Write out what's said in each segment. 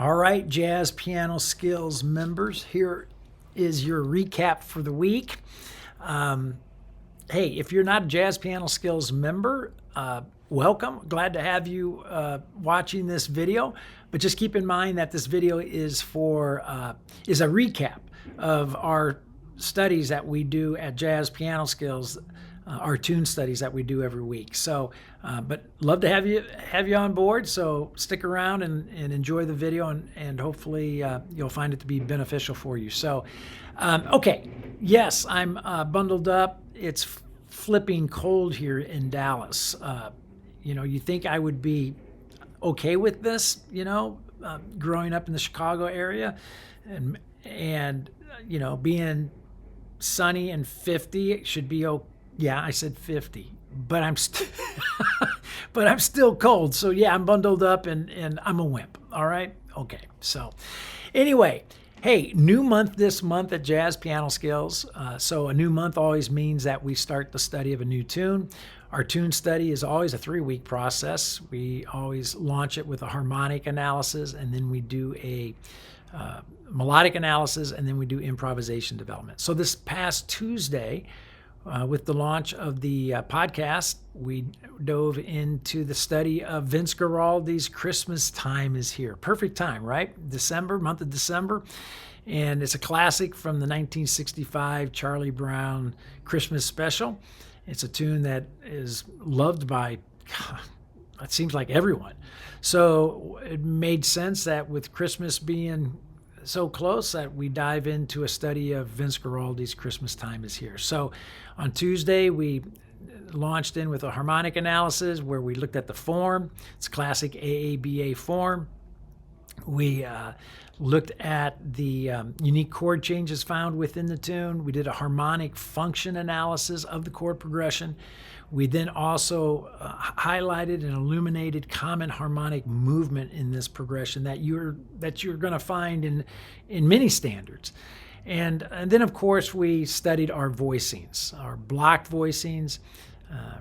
All right, Jazz Piano Skills members, here is your recap for the week. Hey, if you're not a Jazz Piano Skills member, welcome. Glad to have you watching this video. But just keep in mind that this video is a recap of our studies that we do at Jazz Piano Skills, our tune studies that we do every week. So, but love to have you on board. So stick around and enjoy the video, and hopefully you'll find it to be beneficial for you. So, okay, yes, I'm bundled up. It's flipping cold here in Dallas. You think I would be okay with this? Growing up in the Chicago area, and being sunny and 50, it should be okay. Yeah, I said 50, but I'm still cold. So yeah, I'm bundled up and I'm a wimp. All right. Okay. So anyway, hey, new month this month at Jazz Piano Skills. So a new month always means that we start the study of a new tune. Our tune study is always a 3-week process. We always launch it with a harmonic analysis, and then we do a melodic analysis, and then we do improvisation development. So this past Tuesday, with the launch of the podcast, we dove into the study of Vince Guaraldi's Christmas Time is Here. Perfect time, right? Month of December. And it's a classic from the 1965 Charlie Brown Christmas special. It's a tune that is loved by, it seems like everyone. So it made sense that with Christmas being so close that we dive into a study of Vince Guaraldi's Christmas Time is Here. So on Tuesday, we launched in with a harmonic analysis where we looked at the form. It's classic AABA form. We looked at the unique chord changes found within the tune. We did a harmonic function analysis of the chord progression. We then also highlighted and illuminated common harmonic movement in this progression that you're going to find in many standards. And then, of course, we studied our voicings, our blocked voicings,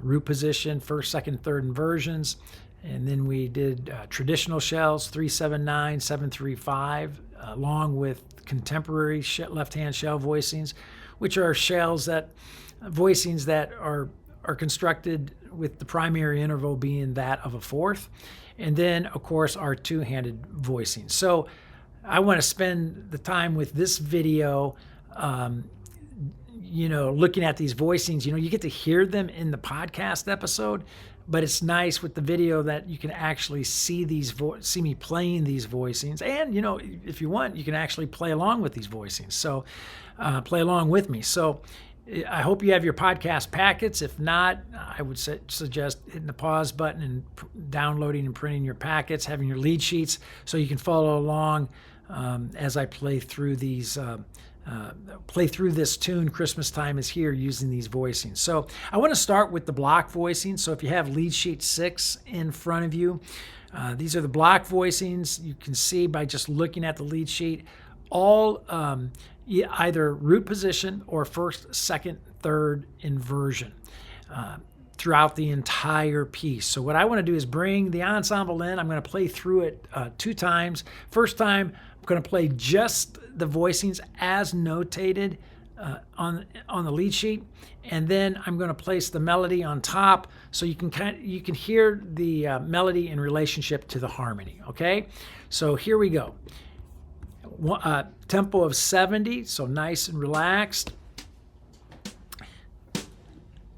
root position, first, second, third inversions. And then we did traditional shells, 3-7-9, 7-3-5, along with contemporary left-hand shell voicings, which are voicings that are constructed with the primary interval being that of a fourth. And then, of course, our two-handed voicing. So I want to spend the time with this video, looking at these voicings. You get to hear them in the podcast episode, but it's nice with the video that you can actually see me playing these voicings. And, if you want, you can actually play along with these voicings. So play along with me. So I hope you have your podcast packets. If not, I would suggest hitting the pause button and downloading and printing your packets, having your lead sheets so you can follow along as I play through this tune, Christmas Time is Here, using these voicings. So I want to start with the block voicings. So if you have lead sheet 6 in front of you, these are the block voicings. You can see by just looking at the lead sheet, all either root position or first, second, third inversion throughout the entire piece. So what I want to do is bring the ensemble in. I'm going to play through it 2 times. First time, I'm going to play just the voicings as notated on the lead sheet, and then I'm going to place the melody on top so you can hear the melody in relationship to the harmony. Okay, so here we go. Tempo of 70, so nice and relaxed.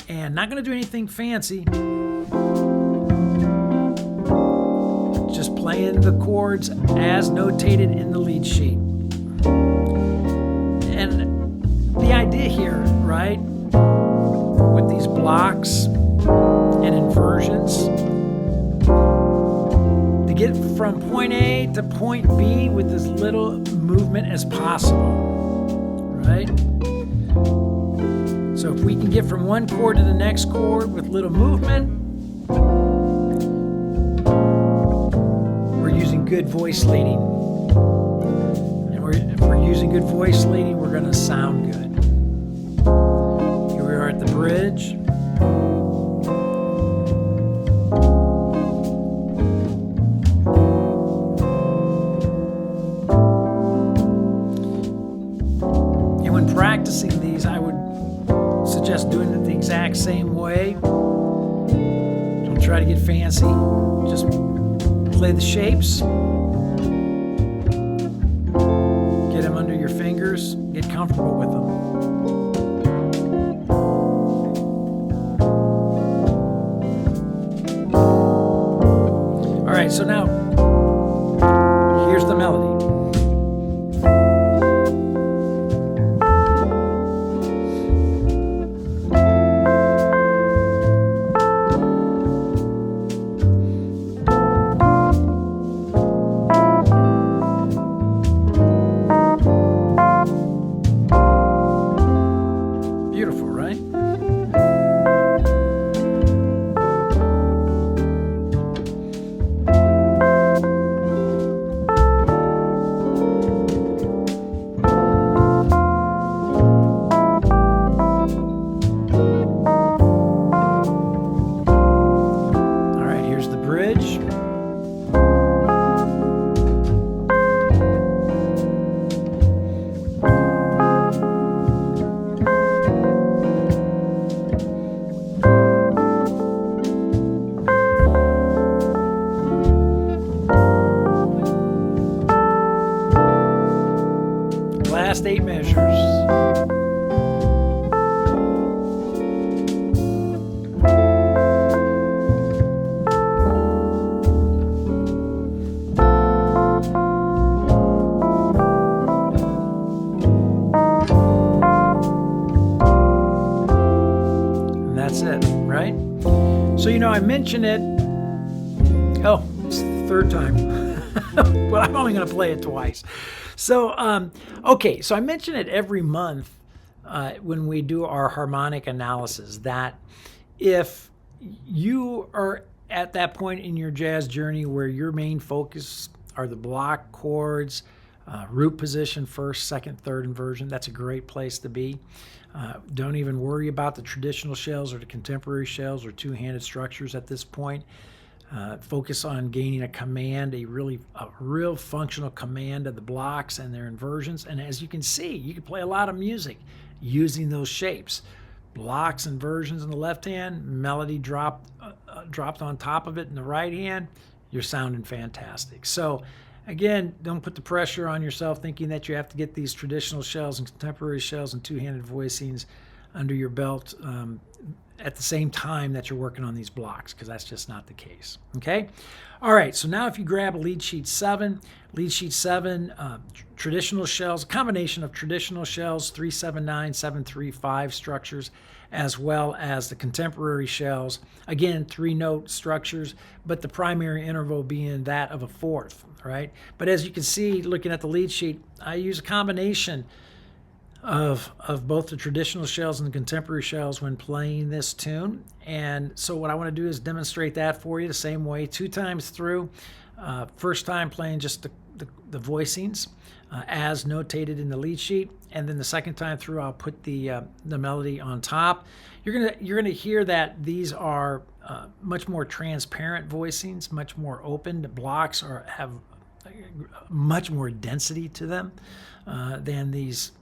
And not going to do anything fancy. Just playing the chords as notated in the lead sheet. And the idea here, right, with these blocks and inversions, to get from point A to point B with as little movement as possible, right? So if we can get from one chord to the next chord with little movement, we're using good voice leading. And if we're using good voice leading, we're going to sound good. Here we are at the bridge. practicing these, I would suggest doing it the exact same way. Don't try to get fancy. Just play the shapes. Get them under your fingers. Get comfortable with them. All right, so now here's the melody. Beautiful, right? All right, here's the bridge. Last 8 measures. And that's it, right? So, I mentioned it. Oh, it's the third time. Well, I'm only going to play it twice. So, okay, so I mention it every month when we do our harmonic analysis, that if you are at that point in your jazz journey where your main focus are the block chords, root position, first, second, third inversion, that's a great place to be. Don't even worry about the traditional shells or the contemporary shells or two-handed structures at this point. Focus on gaining a command, a real functional command of the blocks and their inversions. And as you can see, you can play a lot of music using those shapes. Blocks, inversions in the left hand, melody dropped on top of it in the right hand. You're sounding fantastic. So again, don't put the pressure on yourself thinking that you have to get these traditional shells and contemporary shells and two-handed voicings under your belt at the same time that you're working on these blocks, because that's just not the case. Okay? All right, so now if you grab a lead sheet 7, traditional shells, a combination of traditional shells, 379, 735 structures, as well as the contemporary shells, again, 3-note structures, but the primary interval being that of a fourth, right? But as you can see, looking at the lead sheet, I use a combination of both the traditional shells and the contemporary shells when playing this tune. And so what I want to do is demonstrate that for you the same way 2 times through. First time playing just the voicings as notated in the lead sheet, and then the second time through I'll put the melody on top. You're gonna hear that these are much more transparent voicings, much more open. The blocks have much more density to them than these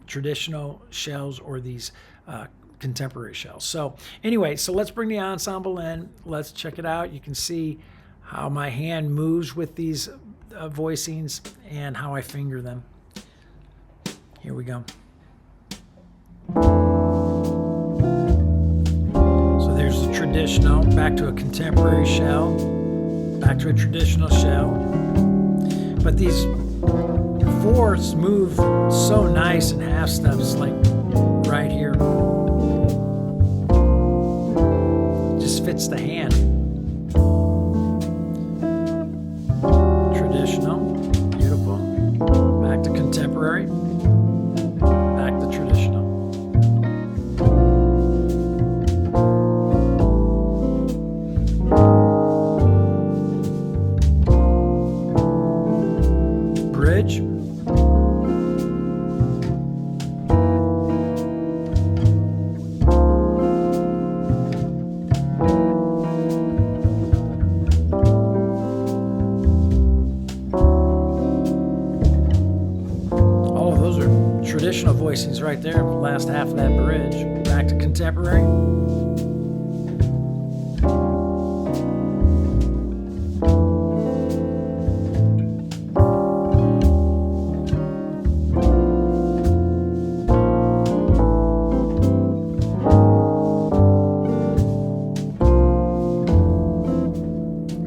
traditional shells or these contemporary shells. So anyway, so let's bring the ensemble in. Let's check it out. You can see how my hand moves with these voicings and how I finger them. Here we go. So there's the traditional, back to a contemporary shell, back to a traditional shell. But these fourths move so nice in half steps, like right here. Just fits the hand. Traditional, beautiful. Back to contemporary. Back to traditional. Bridge. Traditional voicings right there, last half of that bridge. Back to contemporary.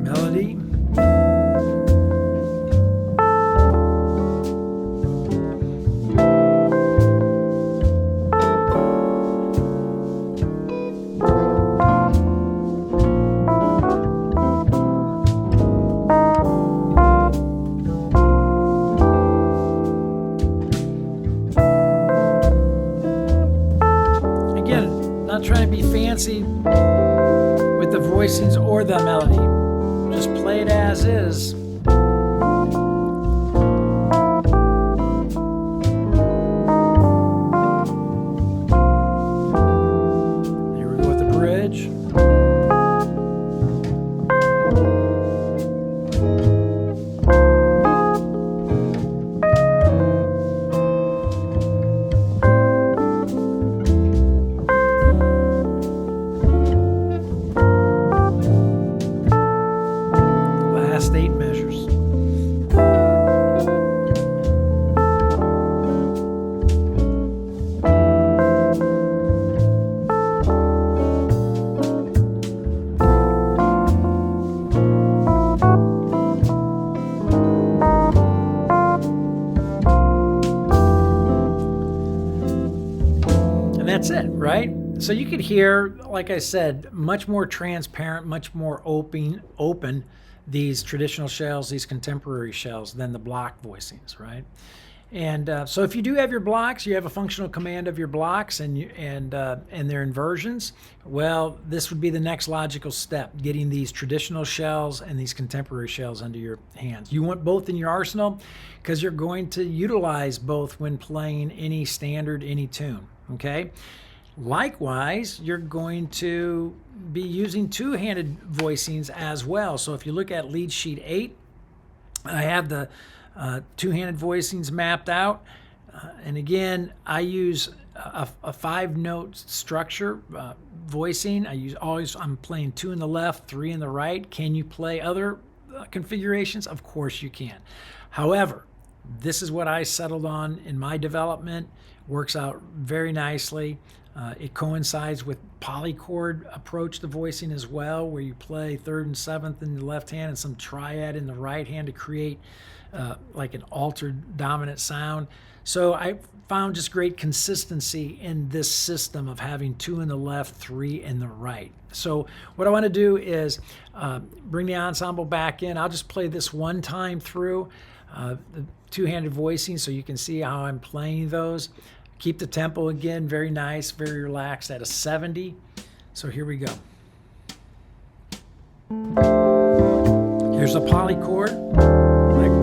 Melody. Not trying to be fancy with the voicings or the melody. Just play it as is. Here we go with the bridge. Last 8 measures. And that's it, right? So you could hear, like I said, much more transparent, much more open these traditional shells, these contemporary shells than the block voicings, right? And so if you do have your blocks, you have a functional command of your blocks and their inversions, well, this would be the next logical step, getting these traditional shells and these contemporary shells under your hands. You want both in your arsenal because you're going to utilize both when playing any standard, any tune, okay? Likewise, you're going to be using two-handed voicings as well. So if you look at lead sheet 8, I have the two-handed voicings mapped out. And again, I use a 5-note structure voicing. I'm playing 2 in the left, 3 in the right. Can you play other configurations? Of course you can. However, this is what I settled on in my development. Works out very nicely. It coincides with polychord approach to voicing as well, where you play 3rd and 7th in the left hand and some triad in the right hand to create like an altered dominant sound. So I found just great consistency in this system of having 2 in the left, 3 in the right. So what I want to do is bring the ensemble back in. I'll just play this one time through the two-handed voicing so you can see how I'm playing those. Keep the tempo again, very nice, very relaxed at a 70. So here we go. Here's a polychord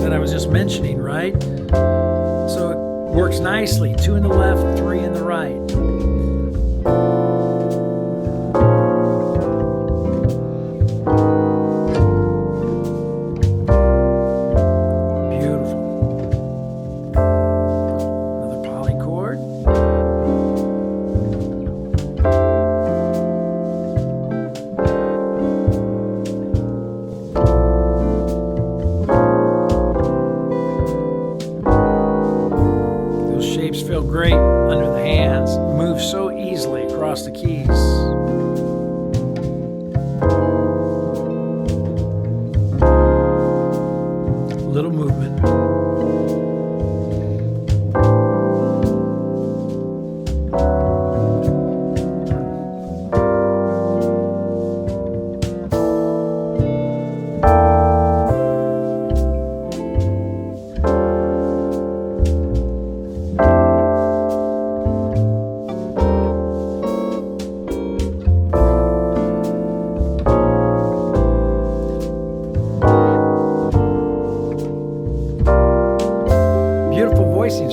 that I was just mentioning, right? So it works nicely. 2 in the left, 3 in the right. Feel great under the hands, move so easily across the keys. Little movement.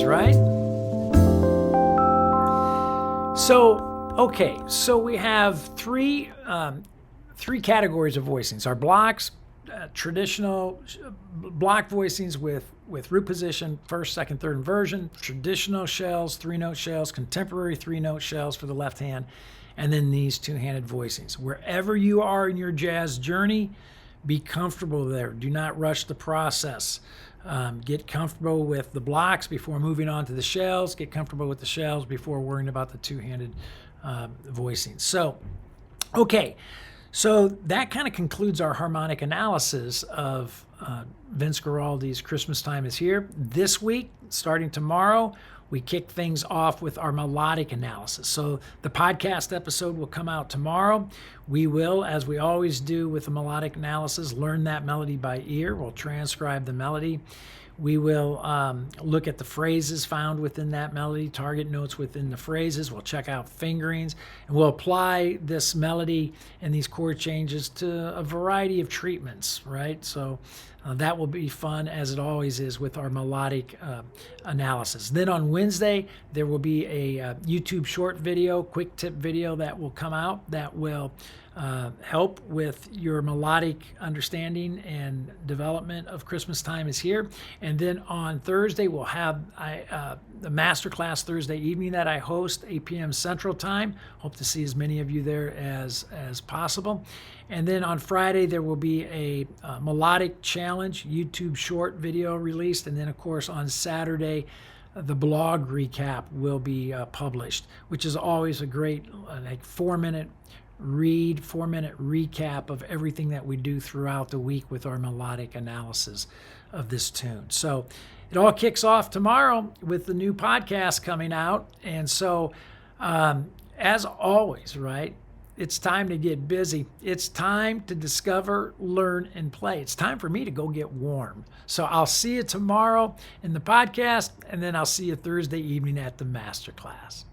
Right? So, okay, so we have three categories of voicings. Our blocks, traditional block voicings with root position, first, second, third inversion, traditional shells, 3-note shells, contemporary 3-note shells for the left hand, and then these two-handed voicings. Wherever you are in your jazz journey, be comfortable there. Do not rush the process. Get comfortable with the blocks before moving on to the shells. Get comfortable with the shells before worrying about the two-handed voicing. So, okay. So that kind of concludes our harmonic analysis of Vince Guaraldi's Christmas Time is Here. This week, starting tomorrow, we kick things off with our melodic analysis. So the podcast episode will come out tomorrow. We will, as we always do with the melodic analysis, learn that melody by ear. We'll transcribe the melody. We will look at the phrases found within that melody, target notes within the phrases. We'll check out fingerings, and we'll apply this melody and these chord changes to a variety of treatments, right? So that will be fun, as it always is with our melodic analysis. Then on Wednesday, there will be a YouTube short video, quick tip video that will come out that will help with your melodic understanding and development of Christmas Time is Here. And then on Thursday, we'll have the masterclass Thursday evening that I host, 8 p.m. Central Time. Hope to see as many of you there as possible. And then on Friday, there will be a melodic challenge YouTube short video released. And then, of course, on Saturday, the blog recap will be published, which is always a great 4-minute read, 4-minute recap of everything that we do throughout the week with our melodic analysis of this tune. So it all kicks off tomorrow with the new podcast coming out. And so, as always, right, it's time to get busy. It's time to discover, learn, and play. It's time for me to go get warm. So I'll see you tomorrow in the podcast, and then I'll see you Thursday evening at the masterclass.